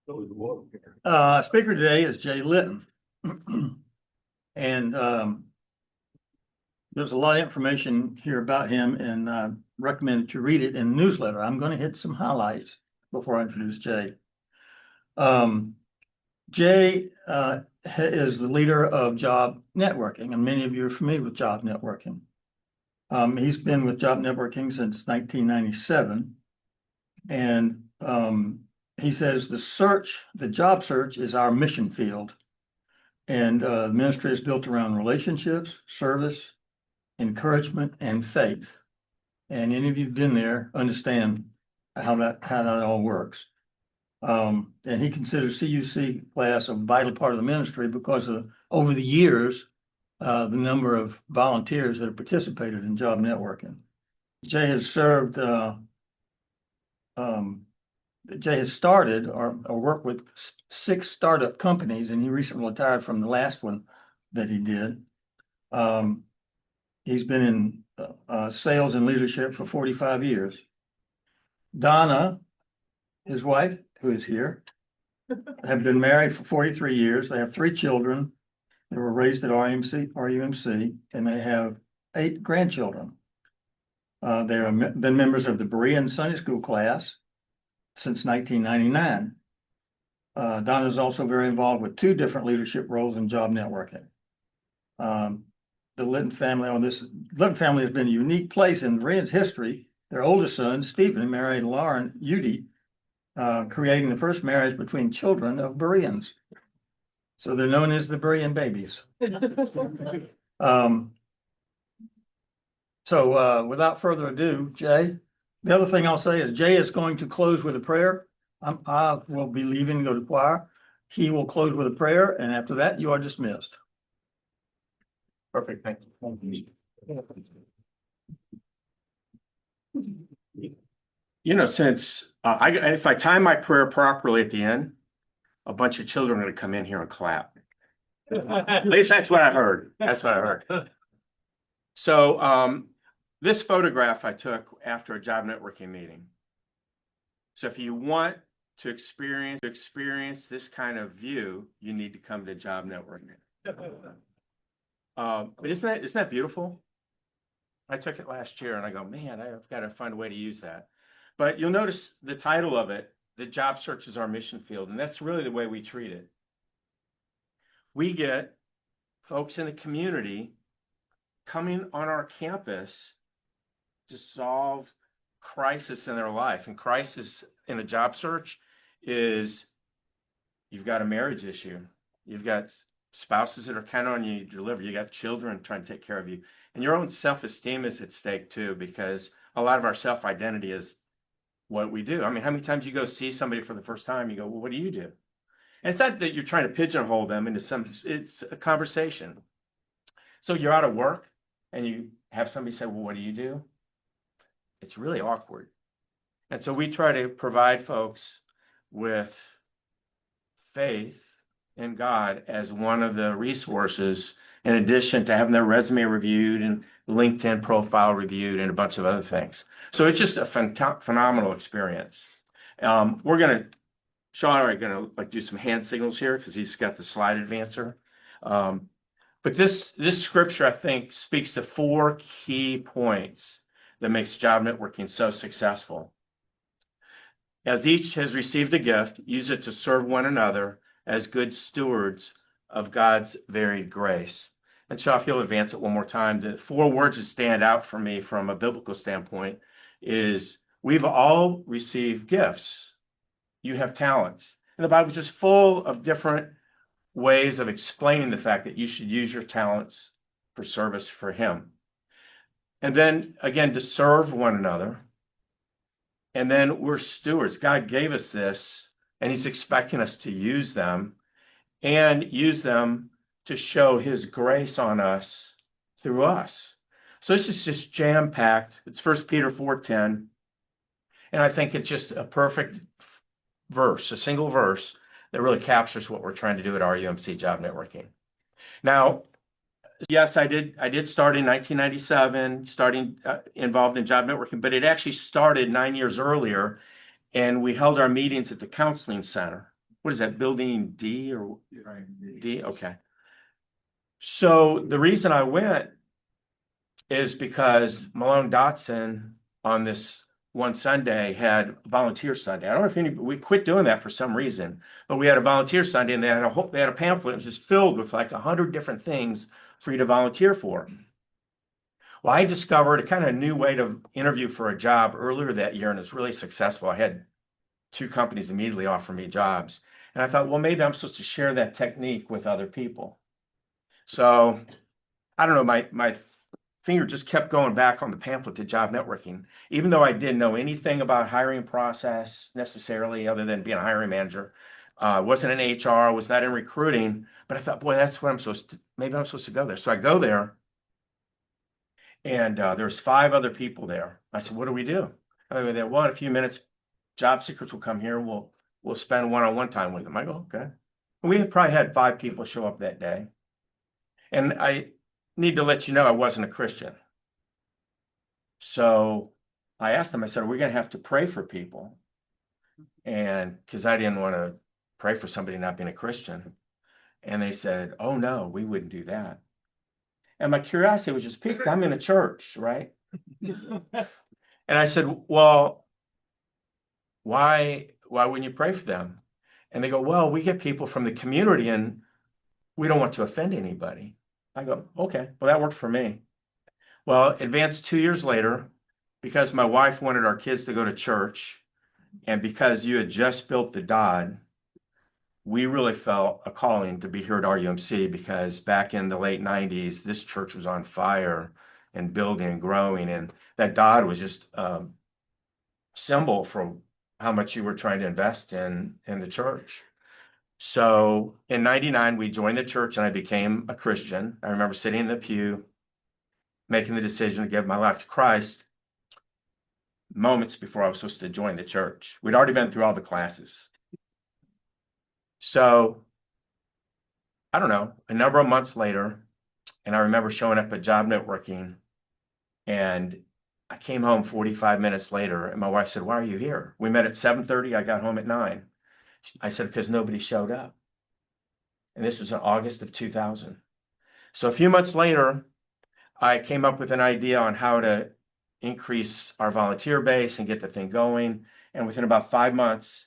Speaker today is Jay Litton. And there's a lot of information here about him, and I recommend that you read it in the newsletter. I'm going to hit some highlights before I introduce Jay. Jay is the leader of Job Networking, and many of you are familiar with Job Networking. He's been with Job Networking since 1997, and he says the job search is our mission field. And the ministry is built around relationships, service, encouragement, and faith. And any of you who've been there understand how that all works. And he considers CUC class a vital part of the ministry because over the years, the number of volunteers that have participated in job networking. Jay has served Jay has started or worked with 6 startup companies, and he recently retired from the last one that he did. He's been in sales and leadership for 45 years. Donna, his wife, who is here, have been married for 43 years. They have 3 children. They were raised at RUMC, and they have 8 grandchildren. They have been members of the Berean Sunday School class since 1999. Donna is also very involved with 2 different leadership roles in job networking. The Litton family has been a unique place in Berean's history. Their oldest son, Stephen, married Lauren Udy, creating the first marriage between children of Bereans. So they're known as the Berean babies. So without further ado, Jay. The other thing I'll say is Jay is going to close with a prayer. I will be leaving to go to choir. He will close with a prayer, and after that, you are dismissed. Perfect. Thank you. You know, since if I time my prayer properly at the end, a bunch of children are going to come in here and clap. At least that's what I heard. That's what I heard. So this photograph I took after a job networking meeting. So if you want to experience this kind of view, you need to come to job networking. But isn't that beautiful? I took it last year and I go, man, I've got to find a way to use that. But you'll notice the title of it, the job search is our mission field, and that's really the way we treat it. We get folks in the community coming on our campus to solve crisis in their life. And crisis in a job search is you've got a marriage issue. You've got spouses that are counting on you to deliver. You got children trying to take care of you. And your own self-esteem is at stake too, because a lot of our self-identity is what we do. I mean, how many times you go see somebody for the first time, you go, well, what do you do? And it's not that you're trying to pigeonhole them into it's a conversation. So you're out of work and you have somebody say, well, what do you do? It's really awkward. And so we try to provide folks with faith in God as one of the resources, in addition to having their resume reviewed and LinkedIn profile reviewed and a bunch of other things. So it's just a phenomenal experience. Sean and I are going to do some hand signals here because he's got the slide advancer. But this scripture, I think, speaks to 4 key points that makes job networking so successful. As each has received a gift, use it to serve one another as good stewards of God's varied grace. And Shaw, if you'll advance it one more time, the 4 words that stand out for me from a biblical standpoint is we've all received gifts. You have talents. And the Bible is just full of different ways of explaining the fact that you should use your talents for service for Him. And then, again, to serve one another. And then we're stewards. God gave us this, and He's expecting us to use them and use them to show His grace on us through us. So this is just jam-packed. It's 1 Peter 4:10. And I think it's just a perfect verse, a single verse that really captures what we're trying to do at RUMC Job Networking. Now, yes, I did start in 1997, starting involved in job networking, but it actually started 9 years earlier, and we held our meetings at the counseling center. what is that, building D or D? Okay. So the reason I went is because Malone Dotson on this one Sunday had volunteer Sunday. I don't know if we quit doing that for some reason, but we had a volunteer Sunday and they had a pamphlet. It was just filled with like 100 different things for you to volunteer for. Well, I discovered a kind of new way to interview for a job earlier that year, and it's really successful. I had 2 companies immediately offer me jobs. And I thought, well, maybe I'm supposed to share that technique with other people. So I don't know, my finger just kept going back on the pamphlet to job networking, even though I didn't know anything about hiring process necessarily, other than being a hiring manager. Wasn't in HR, was not in recruiting, but I thought, boy, that's what maybe I'm supposed to go there. So I go there, and there's 5 other people there. I said, what do we do? I go there, well, in a few minutes, job seekers will come here. We'll spend one-on-one time with them. I go, okay. And we probably had 5 people show up that day. And I need to let you know I wasn't a Christian. So I asked them, I said, are we going to have to pray for people? And because I didn't want to pray for somebody not being a Christian. And they said, oh no, we wouldn't do that. And my curiosity was just piqued. I'm in a church, right? And I said, well, why wouldn't you pray for them? And they go, well, we get people from the community and we don't want to offend anybody. I go, okay, well, that worked for me. Well, advanced 2 years later, because my wife wanted our kids to go to church, and because you had just built the Dodd, we really felt a calling to be here at RUMC, because back in the late 90s, this church was on fire and building and growing, and that Dodd was just a symbol for how much you were trying to invest in the church. So in 99, we joined the church and I became a Christian. I remember sitting in the pew, making the decision to give my life to Christ moments before I was supposed to join the church. We'd already been through all the classes. So I don't know, a number of months later, and I remember showing up at Job Networking, and I came home 45 minutes later, and my wife said, why are you here? We met at 7:30. I got home at 9. I said, because nobody showed up. And this was in August of 2000. So a few months later, I came up with an idea on how to increase our volunteer base and get the thing going. And within about 5 months,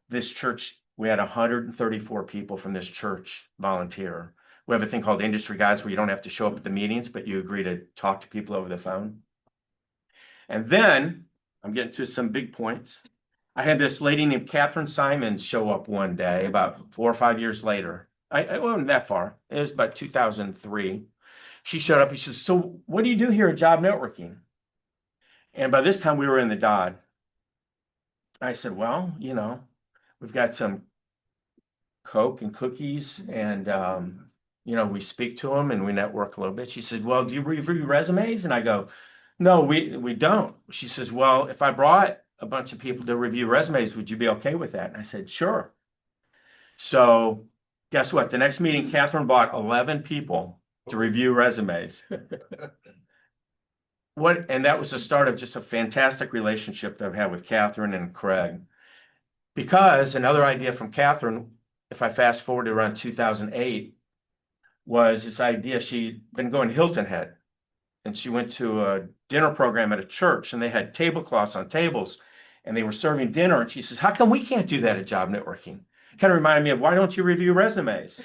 this church, we had 134 people from this church volunteer. We have a thing called industry guides where you don't have to show up at the meetings, but you agree to talk to people over the phone. And then I'm getting to some big points. I had this lady named Catherine Simons show up one day about 4 or 5 years later. I wasn't that far. It was about 2003. She showed up. She says, so what do you do here at Job Networking? And by this time we were in the Dodd. I said, well, we've got some Coke and cookies, and we speak to them and we network a little bit. She said, well, do you review resumes? And I go, no, we don't. She says, well, if I brought a bunch of people to review resumes, would you be okay with that? And I said, sure. So guess what? The next meeting, Catherine brought 11 people to review resumes. And that was the start of just a fantastic relationship that I've had with Catherine and Craig. Because another idea from Catherine, if I fast forward to around 2008, was this idea. She'd been going to Hilton Head, and she went to a dinner program at a church, and they had tablecloths on tables, and they were serving dinner. And she says, how come we can't do that at Job Networking? Kind of reminded me of, why don't you review resumes?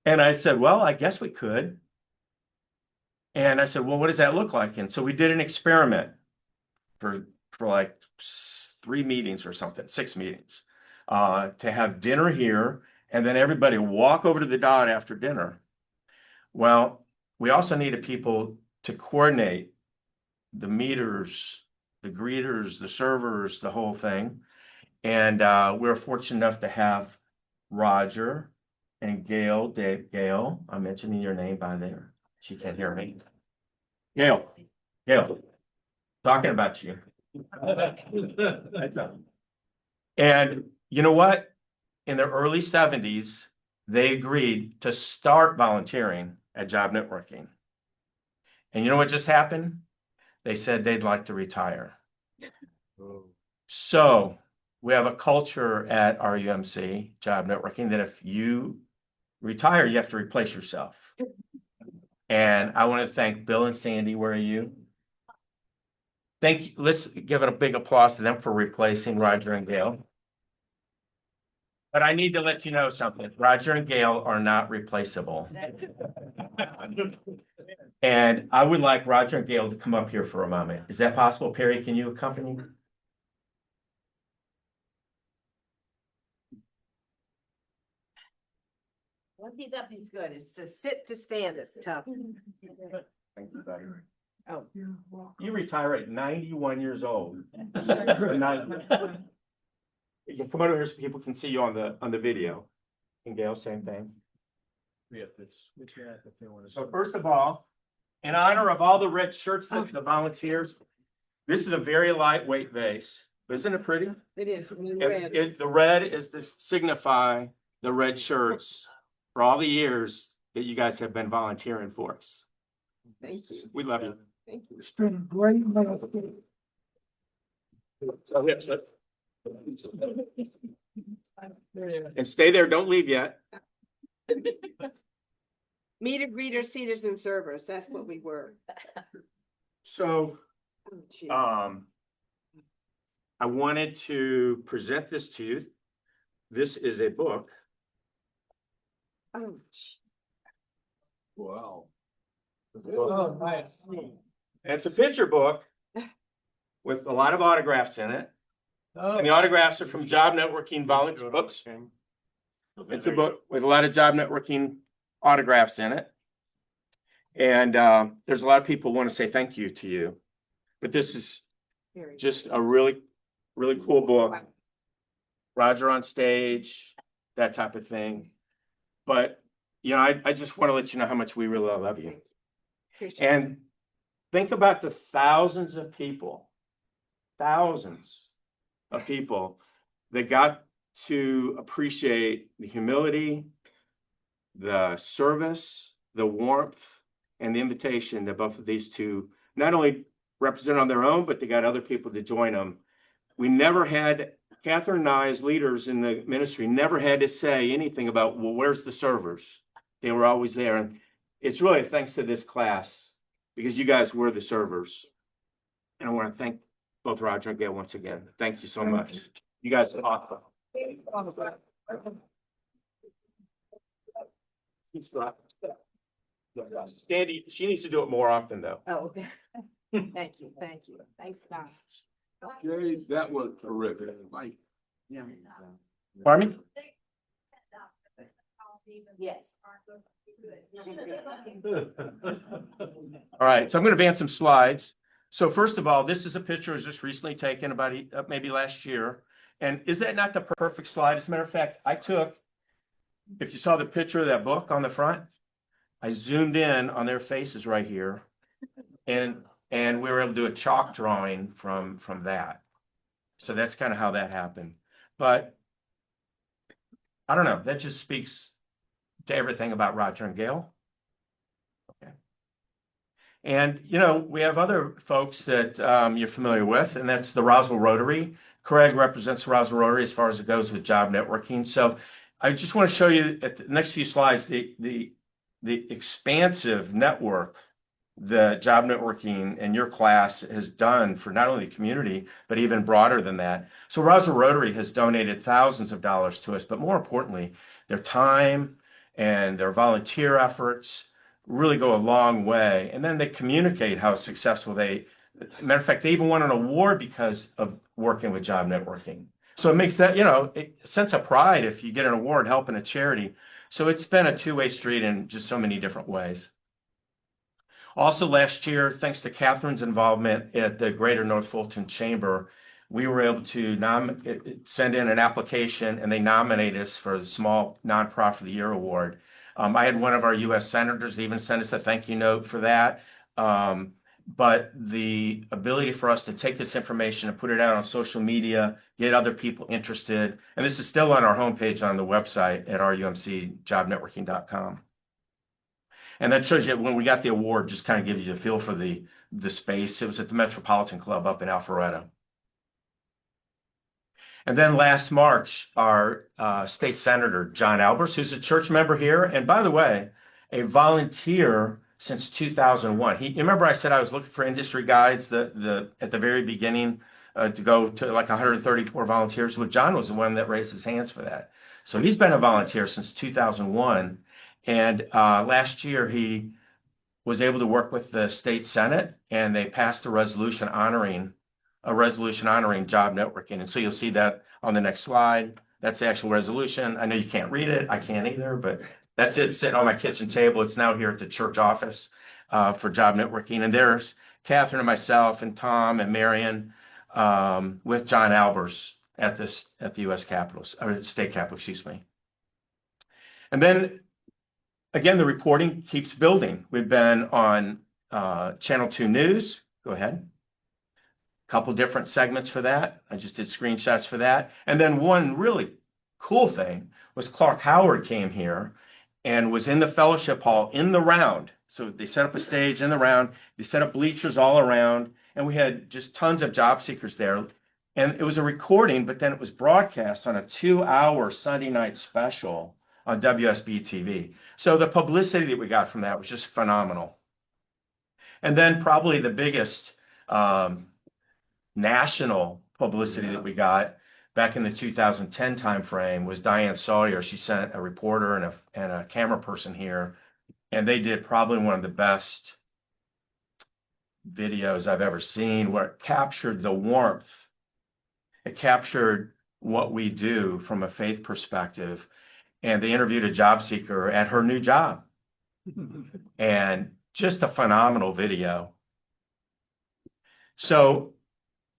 And I said, well, I guess we could. And I said, well, what does that look like? And so we did an experiment for like 3 meetings or something, 6 meetings, to have dinner here, and then everybody walk over to the Dodd after dinner. Well, we also needed people to coordinate the meters, the greeters, the servers, the whole thing. And we were fortunate enough to have Roger and Gail. Gail, I'm mentioning your name by there. She can't hear me. Gail, talking about you. And you know what? In the early 70s, they agreed to start volunteering at Job Networking. And you know what just happened? They said they'd like to retire. So we have a culture at RUMC Job Networking that if you retire, you have to replace yourself. And I want to thank Bill and Sandy. Where are you? Thank you. Let's give it a big applause to them for replacing Roger and Gail. But I need to let you know something. Roger and Gail are not replaceable. And I would like Roger and Gail to come up here for a moment. Is that possible? Perry, can you accompany me? Once he's up, he's good. It's to sit to stand that's tough. Thank you, buddy. Oh. You retire at 91 years old. You can come over here so people can see you on the video. And Gail, same thing. So first of all, in honor of all the red shirts that the volunteers, this is a very lightweight vase. Isn't it pretty? It is. The red is to signify the red shirts for all the years that you guys have been volunteering for us. Thank you. We love you. Thank you. It's been a great month. And stay there, don't leave yet. Meter greeters, seaters, and servers. That's what we were. So, Oh, gee. I wanted to present this to you. This is a book. Oh, gee. Wow. Oh, nice. And it's a picture book with a lot of autographs in it. And the autographs are from Job Networking volunteer books. It's a book with a lot of Job Networking autographs in it. And there's a lot of people who want to say thank you to you. But this is Very just a really, really cool book. Wow. Roger on stage, that type of thing. But, you know, I just want to let you know how much we really love you. Appreciate it. And think about the thousands of people that got to appreciate the humility, the service, the warmth, and the invitation that both of these two not only represent on their own, but they got other people to join them. We never had, Catherine and I as leaders in the ministry, never had to say anything about, well, where's the servers? They were always there. And it's really thanks to this class, because you guys were the servers. And I want to thank both Roger and Gail once again. Thank you so much. You guys are awesome. Sandy, she needs to do it more often though. Oh, okay. Thank you. Thank you. Thanks, Don. Jerry, that was terrific. Like, Pardon me? Yes. All right, so I'm going to advance some slides. So first of all, this is a picture that was just recently taken about maybe last year. And is that not the perfect slide? As a matter of fact, if you saw the picture of that book on the front, I zoomed in on their faces right here. And we were able to do a chalk drawing from that. So that's kind of how that happened. But I don't know, that just speaks to everything about Roger and Gail. Okay. And, you know, we have other folks that you're familiar with, and that's the Roswell Rotary. Craig represents the Roswell Rotary as far as it goes with job networking. So I just want to show you at the next few slides the expansive network the job networking in your class has done for not only the community, but even broader than that. So Roswell Rotary has donated thousands of dollars to us, but more importantly, their time and their volunteer efforts really go a long way. And then they communicate how successful matter of fact, they even won an award because of working with job networking. So it makes that, you know, a sense of pride if you get an award helping a charity. So it's been a two-way street in just so many different ways. Also last year, thanks to Catherine's involvement at the Greater North Fulton Chamber, we were able to send in an application, and they nominated us for the Small Nonprofit of the Year Award. I had one of our U.S. senators even send us a thank you note for that. But the ability for us to take this information and put it out on social media, get other people interested, and this is still on our homepage on the website at rumcjobnetworking.com. And that shows you when we got the award, just kind of gives you a feel for the space. It was at the Metropolitan Club up in Alpharetta. And then last March, our state senator, John Albers, who's a church member here, and by the way, a volunteer since 2001. You remember I said I was looking for industry guides at the very beginning to go to like 134 volunteers? Well, John was the one that raised his hands for that. So he's been a volunteer since 2001. And last year, he was able to work with the state Senate, and they passed a resolution honoring job networking. And so you'll see that on the next slide. That's the actual resolution. I know you can't read it. I can't either, but that's it sitting on my kitchen table. It's now here at the church office for job networking. And there's Catherine and myself and Tom and Marion with John Albers at the U.S. Capitol, or State Capitol, excuse me. And then again, the reporting keeps building. We've been on Channel 2 News. Go ahead. Couple different segments for that. I just did screenshots for that. And then one really cool thing was Clark Howard came here and was in the fellowship hall in the round. So they set up a stage in the round. They set up bleachers all around, and we had just tons of job seekers there. And it was a recording, but then it was broadcast on a 2-hour Sunday night special on WSB TV. So the publicity that we got from that was just phenomenal. And then probably the biggest national publicity that we got back in the 2010 timeframe was Diane Sawyer. She sent a reporter and a camera person here, and they did probably one of the best videos I've ever seen, where it captured the warmth. It captured what we do from a faith perspective. And they interviewed a job seeker at her new job. And just a phenomenal video. So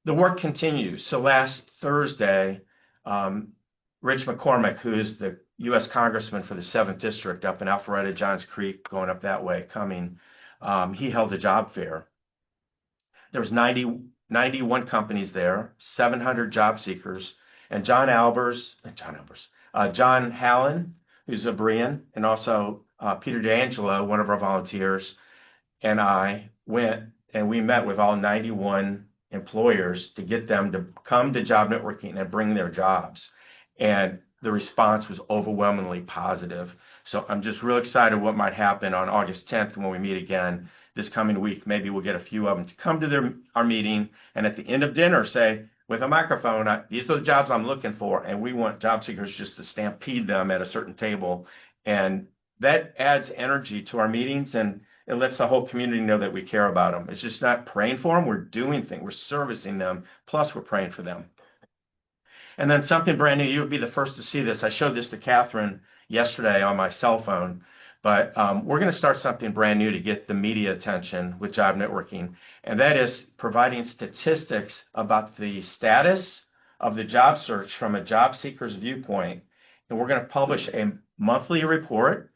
the work continues. So last Thursday, Rich McCormick, who is the U.S. Congressman for the 7th District up in Alpharetta, Johns Creek, going up that way, he held a job fair. There was 91 companies there, 700 job seekers, and John Hallen, who's a Berean, and also Peter D'Angelo, one of our volunteers, and I went and we met with all 91 employers to get them to come to job networking and bring their jobs. And the response was overwhelmingly positive. So I'm just real excited what might happen on August 10th when we meet again this coming week. Maybe we'll get a few of them to come to our meeting, and at the end of dinner say, with a microphone, these are the jobs I'm looking for, and we want job seekers just to stampede them at a certain table. And that adds energy to our meetings, and it lets the whole community know that we care about them. It's just not praying for them. We're doing things. We're servicing them, plus we're praying for them. And then something brand new. You would be the first to see this. I showed this to Catherine yesterday on my cell phone. But we're going to start something brand new to get the media attention with job networking. And that is providing statistics about the status of the job search from a job seeker's viewpoint. And we're going to publish a monthly report,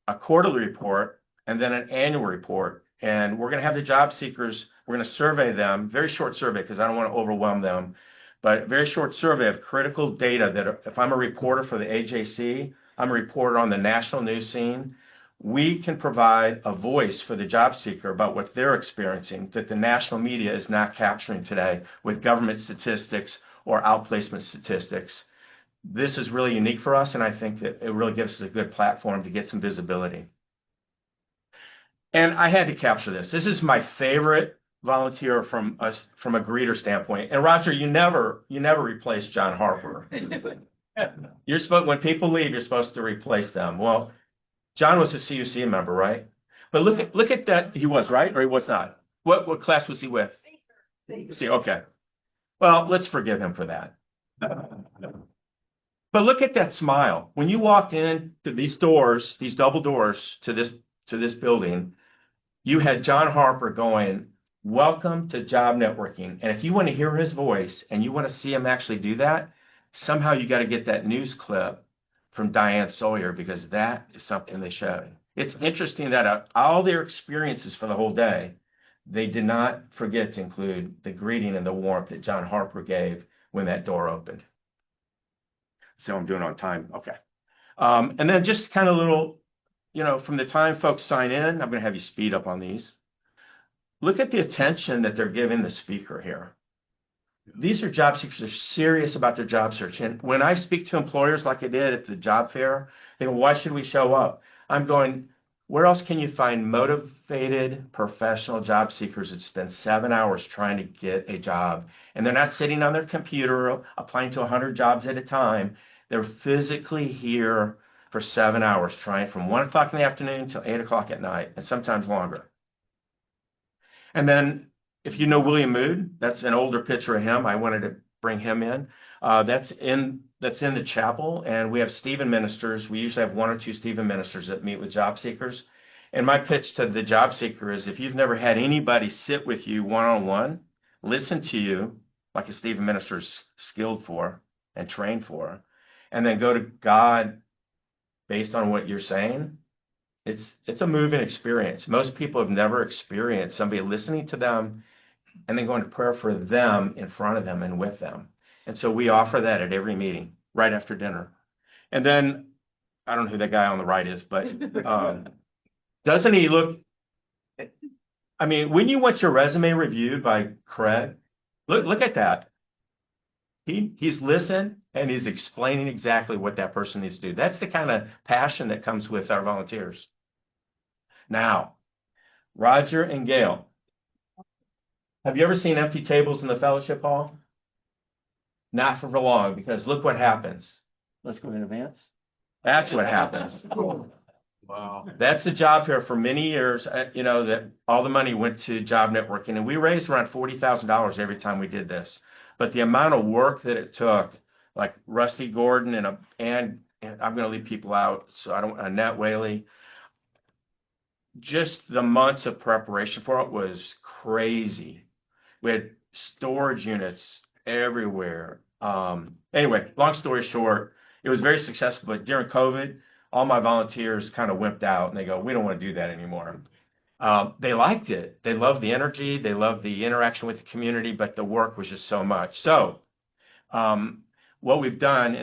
a quarterly report, and then an annual report. And we're going to have the job seekers, we're going to survey them, very short survey because I don't want to overwhelm them, but a very short survey of critical data that if I'm a reporter for the AJC, I'm a reporter on the national news scene, we can provide a voice for the job seeker about what they're experiencing that the national media is not capturing today with government statistics or outplacement statistics. This is really unique for us, and I think that it really gives us a good platform to get some visibility. And I had to capture this. This is my favorite volunteer from a greeter standpoint. And Roger, you never replace John Harper. You're supposed, when people leave, you're supposed to replace them. Well, John was a CUC member, right? But look at that. He was, right? Or he was not? What class was he with? See, okay. Well, let's forgive him for that. But look at that smile. When you walked in to these doors, these double doors to this building, you had John Harper going, "Welcome to job networking." And if you want to hear his voice and you want to see him actually do that, somehow you got to get that news clip from Diane Sawyer, because that is something they showed. It's interesting that all their experiences for the whole day, they did not forget to include the greeting and the warmth that John Harper gave when that door opened. So I'm doing on time. Okay. And then just kind of little, from the time folks sign in, I'm going to have you speed up on these. Look at the attention that they're giving the speaker here. These are job seekers who are serious about their job search. And when I speak to employers like I did at the job fair, they go, why should we show up? I'm going, where else can you find motivated professional job seekers that spend 7 hours trying to get a job? And they're not sitting on their computer applying to 100 jobs at a time. They're physically here for 7 hours, trying from 1 o'clock in the afternoon till 8 o'clock at night, and sometimes longer. And then if you know William Mood, that's an older picture of him. I wanted to bring him in. That's in the chapel, and we have Stephen ministers. We usually have 1 or 2 Stephen ministers that meet with job seekers. And my pitch to the job seeker is, if you've never had anybody sit with you one-on-one, listen to you like a Stephen minister's skilled for and trained for, and then go to God based on what you're saying, it's a moving experience. Most people have never experienced somebody listening to them and then going to prayer for them in front of them and with them. And so we offer that at every meeting right after dinner. And then, I don't know who that guy on the right is, but doesn't he look, I mean, when you want your resume reviewed by Craig, look at that. He's listened and he's explaining exactly what that person needs to do. That's the kind of passion that comes with our volunteers. Now, Roger and Gail, have you ever seen empty tables in the fellowship hall? Not for long, because look what happens. Let's go in advance. That's what happens. Wow. That's the job here for many years. That all the money went to job networking, and we raised around $40,000 every time we did this. But the amount of work that it took, like Rusty Gordon and I'm going to leave people out, so I don't. Annette Whaley. Just the months of preparation for it was crazy. We had storage units everywhere. Anyway, long story short, it was very successful. But during COVID, all my volunteers kind of wimped out, and they go, "We don't want to do that anymore." They liked it. They loved the energy. They loved the interaction with the community, but the work was just so much. So what we've done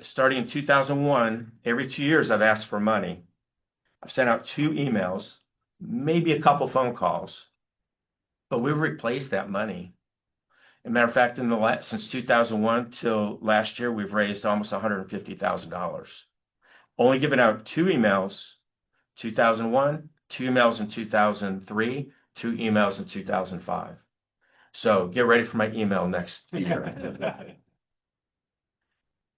starting in 2001, every 2 years, I've asked for money. I've sent out 2 emails, maybe a couple phone calls, but we've replaced that money. As a matter of fact, since 2001 till last year, we've raised almost $150,000. Only given out 2 emails, 2001, 2 emails in 2003, 2 emails in 2005. So get ready for my email next year.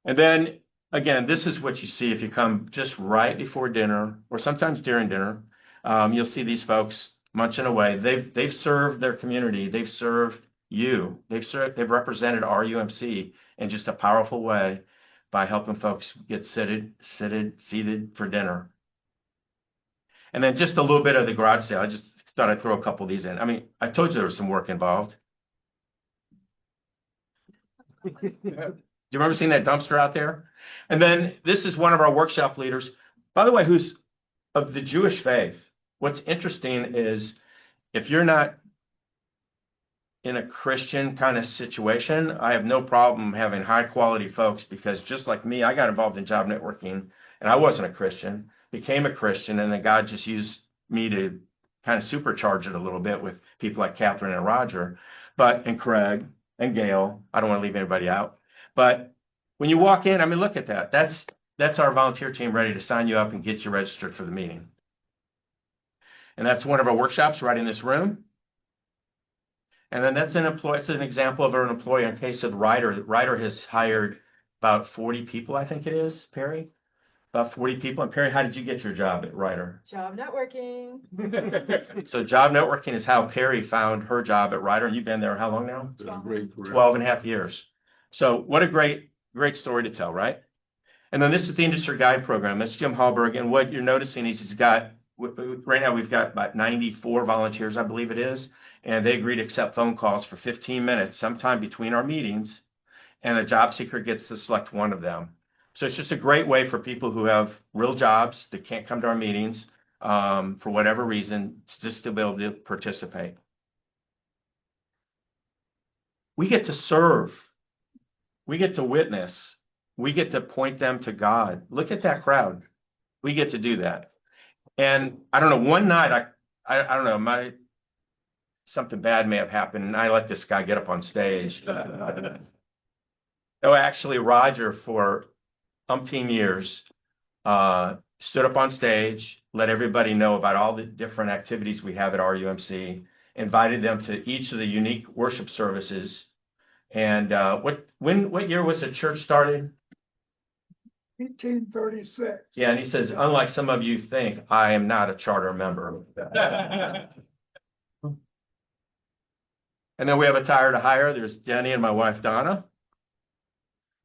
And then, again, this is what you see if you come just right before dinner, or sometimes during dinner. You'll see these folks munching away. They've served their community. They've served you. They've represented RUMC in just a powerful way by helping folks get seated for dinner. And then just a little bit of the garage sale. I just thought I'd throw a couple of these in. I mean, I told you there was some work involved. Do you remember seeing that dumpster out there? And then this is one of our workshop leaders, by the way, who's of the Jewish faith. What's interesting is, if you're not in a Christian kind of situation, I have no problem having high quality folks, because just like me, I got involved in job networking and I wasn't a Christian, became a Christian, and then God just used me to kind of supercharge it a little bit with people like Catherine and Roger, and Craig and Gail. I don't want to leave anybody out. But when you walk in, I mean, look at that. That's our volunteer team ready to sign you up and get you registered for the meeting. And that's one of our workshops right in this room. And then that's it's an example of an employee. In case of Ryder, Ryder has hired about 40 people, I think it is, Perry? About 40 people. And Perry, how did you get your job at Ryder? Job networking. So job networking is how Perry found her job at Ryder. And you've been there how long now? It's been a great career. 12 and a half years. So what a great story to tell, right? And then this is the Industry Guide Program. That's Jim Hallberg. And what you're noticing is he's got, right now we've got about 94 volunteers, I believe it is. And they agree to accept phone calls for 15 minutes sometime between our meetings. And a job seeker gets to select one of them. So it's just a great way for people who have real jobs that can't come to our meetings for whatever reason, just to be able to participate. We get to serve. We get to witness. We get to point them to God. Look at that crowd. We get to do that. And I don't know, one night, I don't know, something bad may have happened, and I let this guy get up on stage. No, actually, Roger, for umpteen years, stood up on stage, let everybody know about all the different activities we have at RUMC, invited them to each of the unique worship services. And what year was the church started? 1836. Yeah, and he says, unlike some of you think, I am not a charter member. And then we have a tire to hire. There's Jenny and my wife, Donna.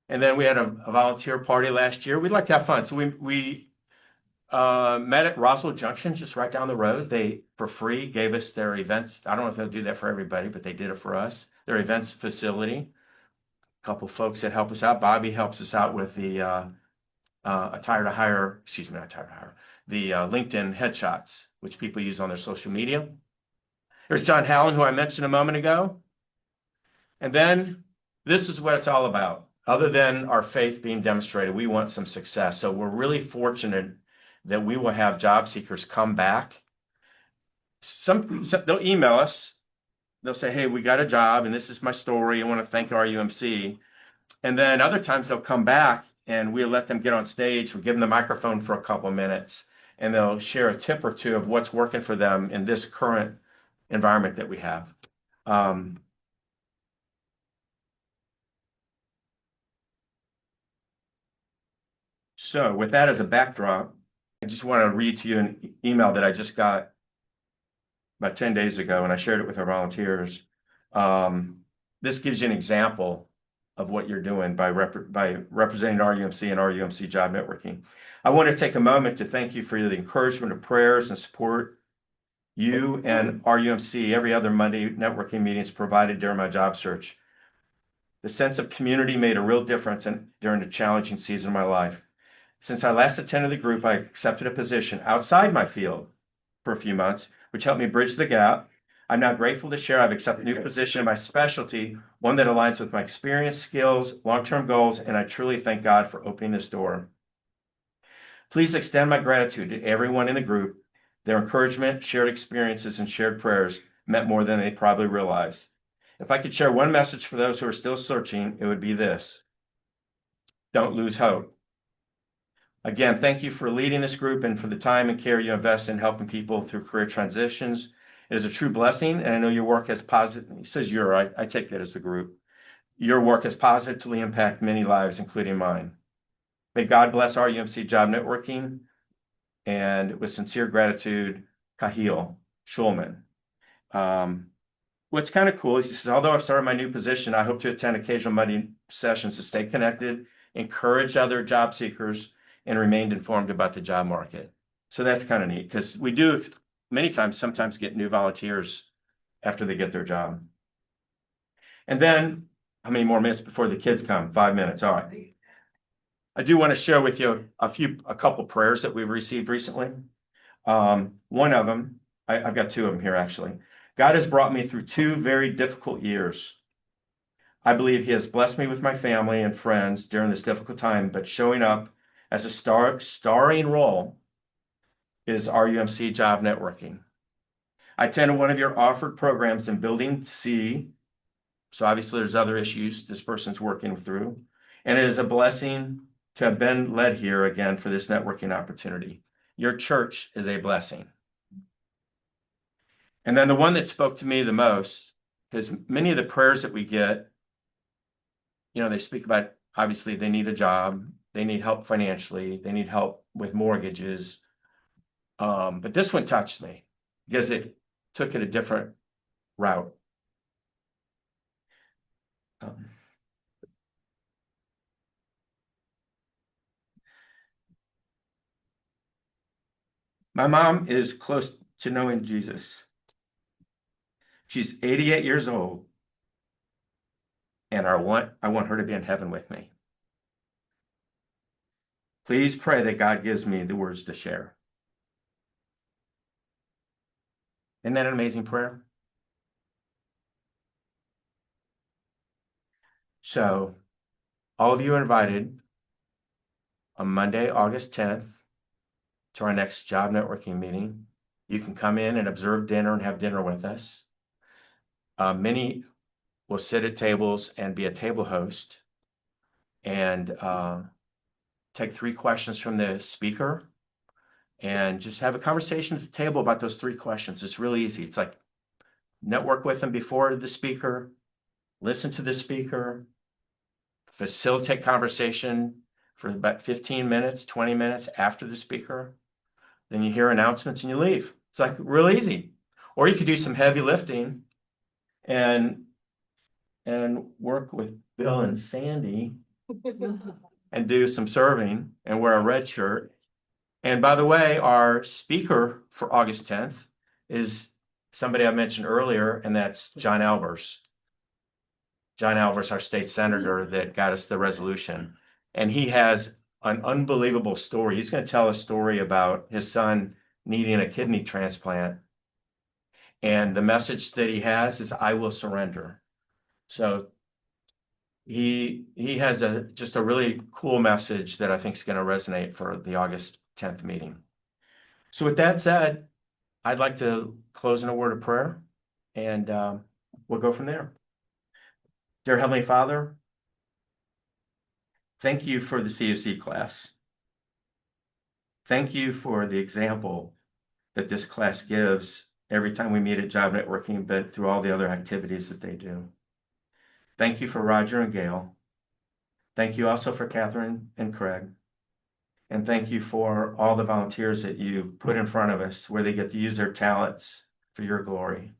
And then we had a volunteer party last year. We'd like to have fun. So we met at Roswell Junction, just right down the road. They, for free, gave us their events. I don't know if they'll do that for everybody, but they did it for us. Their events facility. A couple folks that help us out. Bobby helps us out with the attire to hire, excuse me, not attire to hire, the LinkedIn headshots, which people use on their social media. There's John Hallen, who I mentioned a moment ago. And then this is what it's all about. Other than our faith being demonstrated, we want some success. So we're really fortunate that we will have job seekers come back. Some they'll email us. They'll say, hey, we got a job and this is my story. I want to thank RUMC. And then other times they'll come back and we'll let them get on stage. We'll give them the microphone for a couple of minutes and they'll share a tip or two of what's working for them in this current environment that we have. So with that as a backdrop, I just want to read to you an email that I just got about 10 days ago, and I shared it with our volunteers. This gives you an example of what you're doing by representing RUMC and RUMC Job Networking. I want to take a moment to thank you for the encouragement of prayers and support you and RUMC every other Monday networking meetings provided during my job search. The sense of community made a real difference during the challenging season of my life. Since I last attended the group, I accepted a position outside my field for a few months, which helped me bridge the gap. I'm now grateful to share I've accepted a new position in my specialty, one that aligns with my experience, skills, long-term goals, and I truly thank God for opening this door. Please extend my gratitude to everyone in the group. Their encouragement, shared experiences, and shared prayers meant more than they probably realized. If I could share one message for those who are still searching, it would be this: don't lose hope. Again, thank you for leading this group and for the time and care you invest in helping people through career transitions. It is a true blessing, and I know your work has positive, he says I take that as the group. Your work has positively impacted many lives, including mine. May God bless RUMC Job Networking, and with sincere gratitude, Kahil Schulman. What's kind of cool is he says, although I've started my new position, I hope to attend occasional Monday sessions to stay connected, encourage other job seekers, and remained informed about the job market. So that's kind of neat because we do sometimes get new volunteers after they get their job. And then, how many more minutes before the kids come? 5 minutes. All right. I do want to share with you a couple prayers that we've received recently. One of them, I've got two of them here actually. God has brought me through 2 very difficult years. I believe he has blessed me with my family and friends during this difficult time, but showing up as a starring role is RUMC Job Networking. I attended one of your offered programs in Building C. So obviously there's other issues this person's working through. And it is a blessing to have been led here again for this networking opportunity. Your church is a blessing. And then the one that spoke to me the most, because many of the prayers that we get, they speak about, obviously they need a job, they need help financially, they need help with mortgages. But this one touched me because it took it a different route. My mom is close to knowing Jesus. She's 88 years old, and I want her to be in heaven with me. Please pray that God gives me the words to share. Isn't that an amazing prayer? So, all of you are invited on Monday, August 10th, to our next job networking meeting. You can come in and observe dinner and have dinner with us. Many will sit at tables and be a table host and take 3 questions from the speaker and just have a conversation at the table about those 3 questions. It's really easy. It's like network with them before the speaker, listen to the speaker, facilitate conversation for about 15 minutes, 20 minutes after the speaker. Then you hear announcements and you leave. It's like real easy. Or you could do some heavy lifting and work with Bill and Sandy and do some serving and wear a red shirt. And by the way, our speaker for August 10th is somebody I mentioned earlier, and that's John Albers. John Albers, our state senator that got us the resolution. And he has an unbelievable story. He's going to tell a story about his son needing a kidney transplant. And the message that he has is, I will surrender. So he has just a really cool message that I think is going to resonate for the August 10th meeting. So with that said, I'd like to close in a word of prayer, and we'll go from there. Dear Heavenly Father, thank you for the COC class. Thank you for the example that this class gives every time we meet at Job Networking, but through all the other activities that they do. Thank you for Roger and Gail. Thank you also for Catherine and Craig. And thank you for all the volunteers that you put in front of us where they get to use their talents for your glory.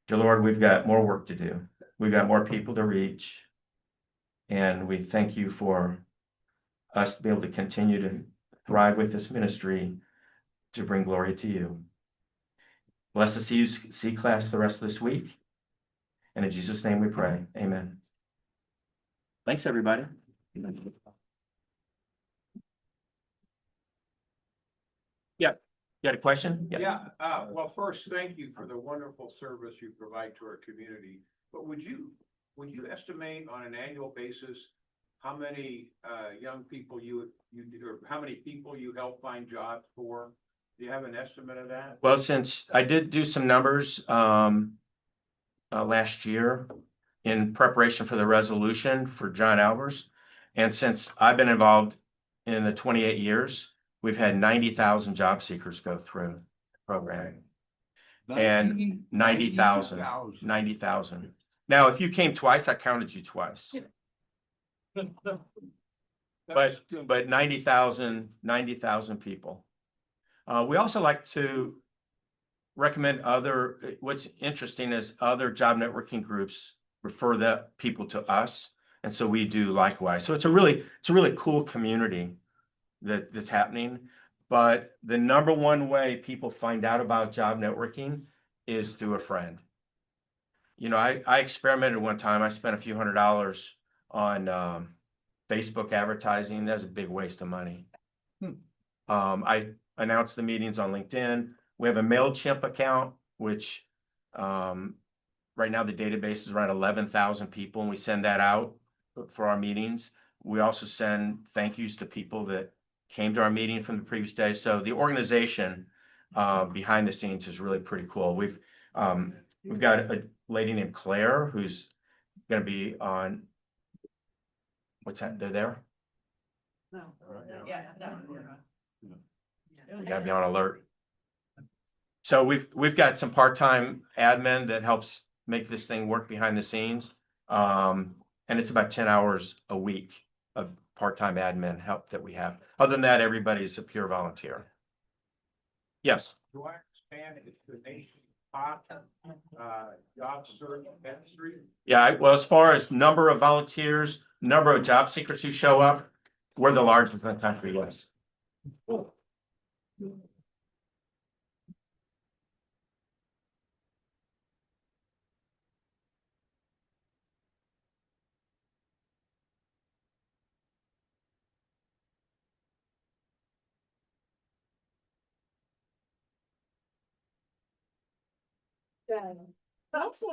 Dear Lord, we've got more work to do. We've got more people to reach. And we thank you for us to be able to continue to thrive with this ministry to bring glory to you. Bless the CUC class the rest of this week. And in Jesus' name we pray. Amen. Thanks, everybody. Yeah. You got a question? Yeah, well, first, thank you for the wonderful service you provide to our community. But would you estimate on an annual basis how many young people you or how many people you help find jobs for? Do you have an estimate of that? Well, since I did do some numbers last year in preparation for the resolution for John Albers, and since I've been involved in the 28 years, we've had 90,000 job seekers go through the program. And 90,000. Now, if you came twice, I counted you twice. But 90,000 people. We also like to recommend what's interesting is other job networking groups refer the people to us. And so we do likewise. So it's a really cool community that's happening. But the number one way people find out about job networking is through a friend. You know, I experimented one time. I spent a few $100s on Facebook advertising. That's a big waste of money. I announced the meetings on LinkedIn. We have a MailChimp account, which right now the database is around 11,000 people, and we send that out for our meetings. We also send thank yous to people that came to our meeting from the previous day. So the organization behind the scenes is really pretty cool. We've got a lady named Claire who's going to be on. What's that? They're there. No. Yeah, no. We got to be on alert. So we've got some part-time admin that helps make this thing work behind the scenes, and it's about 10 hours a week of part-time admin help that we have. Other than that, everybody's a pure volunteer. Yes. Do I understand it's the nation's top job search industry? Yeah. Well, as far as number of volunteers, number of job seekers who show up, we're the largest in the country. Yes. Also,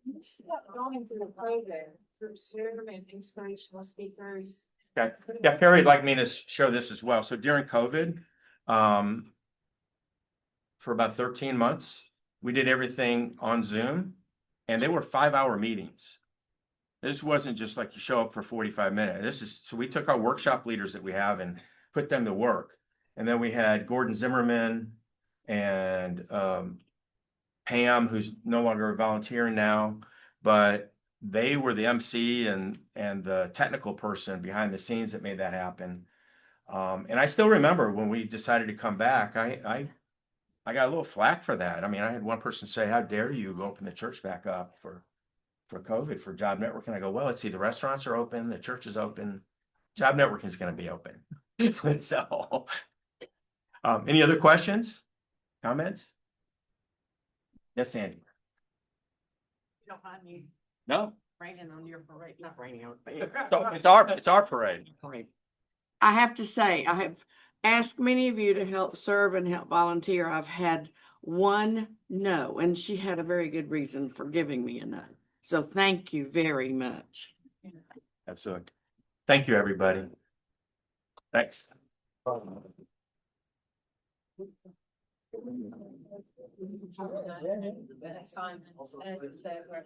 you start going to the program through Zoom and inspirational speakers. Okay. Yeah, Perry'd like me to show this as well. So during COVID, for about 13 months, we did everything on Zoom. And they were 5-hour meetings. This wasn't just like you show up for 45 minutes. So we took our workshop leaders that we have and put them to work. And then we had Gordon Zimmerman and Pam, who's no longer volunteering now, but they were the MC and the technical person behind the scenes that made that happen. And I still remember when we decided to come back, I got a little flack for that. I mean, I had one person say, "How dare you open the church back up for COVID, for job networking?" I go, "Well, let's see, the restaurants are open, the church is open, job networking is going to be open." So, any other questions, comments? Yes, Sandy. You don't mind me No, raining on your parade, not raining on. me. it's our parade. I have to say, I have asked many of you to help serve and help volunteer. I've had one no, and she had a very good reason for giving me a no. So thank you very much. Absolutely. Thank you, everybody. Thanks. Assignments and that we're